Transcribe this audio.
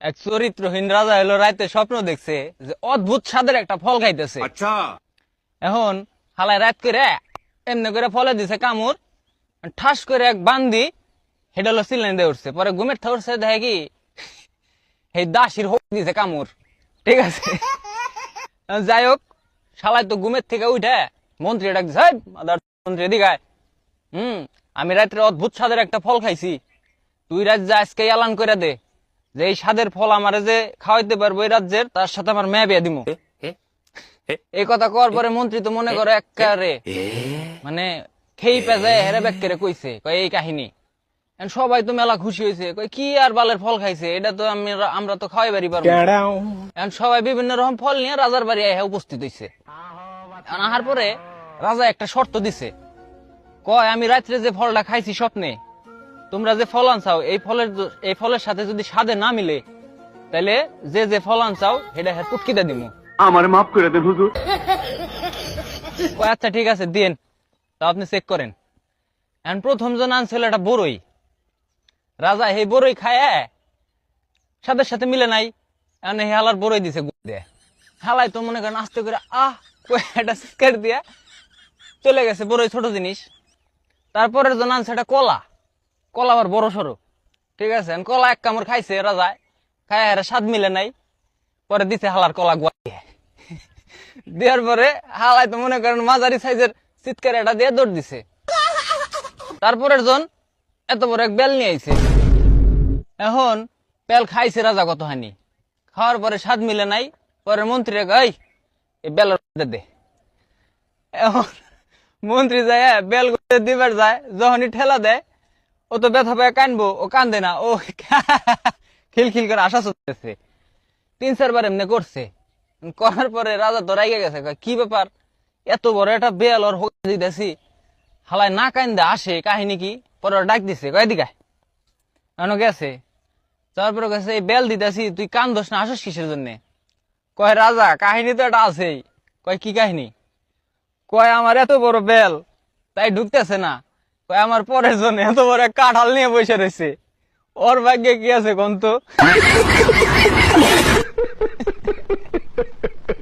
এক চরিত্রহীন রাজা হলো রাতে স্বপ্ন দেখছে যে অদ্ভুত স্বাদের একটা ফল খাইতেছে। আচ্ছা এখন হালায় রাত করে এমনি করে ফলে দিছে কামড়, ঠাস করে এক বান্দি হেডা হলো সিলেন দিয়ে উঠছে। পরে ঘুমের থা উঠছে, দেখে কি এই দাসির হোক দিছে কামড়। ঠিক আছে, যাই হোক, শালায় তো ঘুমের থেকে উঠে মন্ত্রী ডাক দিছে, "হেই, মাদার মন্ত্রী এদিকে আয়। আমি রাত্রে অদ্ভুত স্বাদের একটা ফল খাইছি, তুই রাত যা আজকে এলান করে দে যে এই স্বাদের ফল আমারে যে খাওয়াইতে পারবো এই রাজ্যের, তার সাথে আমার মেয়ে বিয়ে দিমু।" এই কথা কওয়ার পরে মন্ত্রী তো মনে করে একেবারে মানে খেই পেঁজায় হেরে ব্যাগ কইছে, কয় এই কাহিনী। এখন সবাই তো মেলা খুশি হয়েছে, কয় কি আর বালের ফল খাইছে, এটা তো আমরা তো খাওয়াই বাড়ি পারবো। এখন সবাই বিভিন্ন রকম ফল নিয়ে রাজার বাড়ি আইয়া উপস্থিত হয়েছে। আনার পরে রাজা একটা শর্ত দিছে, কয় আমি রাত্রে যে ফলটা খাইছি স্বপ্নে, তোমরা যে ফল আনছাও এই ফলের সাথে যদি স্বাদে না মিলে, তাহলে যে ফল আনছাও সেটা পুটকিতে দিমু। আমার মাফ করে দেন হুজুর। কয় আচ্ছা ঠিক আছে দিন, তা আপনি চেক করেন। এখন প্রথম জন আনছিল একটা বড়ই। রাজা এই বড়ই খায় সাথে সাথে মিলে নাই, এখন এই হালার বড়ই দিছে দিয়ে। হালাই তো মনে করেন আস্তে করে একটা সিস্কার দিয়া চলে গেছে, বড়ই ছোট জিনিস। তারপরের জন আনছে একটা কলা, কলা আবার বড় সড়ো। ঠিক আছে, কলা এক কামড় খাইছে রাজা, খায় স্বাদ মিলে নাই, পরে দিছে হালার কলা গুয়াইয়ে। দেওয়ার পরে হালাই তো মনে করেন মাঝারি সাইজের চিৎকার এটা দিয়ে দৌড় দিছে। তারপরের জন এত বড় এক বেল নিয়ে আইছে। এখন বেল খাইছে রাজা কতখানি, খাওয়ার পরে স্বাদ মিলে নাই, পরে মন্ত্রী এই বেল দে। এখন মন্ত্রী যায় বেল দিবার যায়, যখনই ঠেলা দেয় ও তো ব্যথা পায় কানবো, ও কান্দে না, ও খিলখিল করে আশা চলতেছে। 3-4 বার এমনি করছে, করার পরে রাজা তো রাইগে গেছে, কি ব্যাপার, এত বড় একটা বেল ওর দিতেছি, হালায় না কান্দে আসে, কাহিনী কি? পরে ডাক দিছে, কয় দিকে এখনো গেছে। তারপরে গেছে এই বেল দিতেছি, তুই কান্দোস না, আসস কিসের জন্য? কয় রাজা কাহিনী তো এটা আছেই। কয় কি কাহিনী? কয় আমার এত বড় বেল তাই ঢুকতেছে না, কয় আমার পরের জন্য এত বড় এক কাঁঠাল নিয়ে বসে রয়েছে, ওর ভাগ্যে কি আছে কোন তো।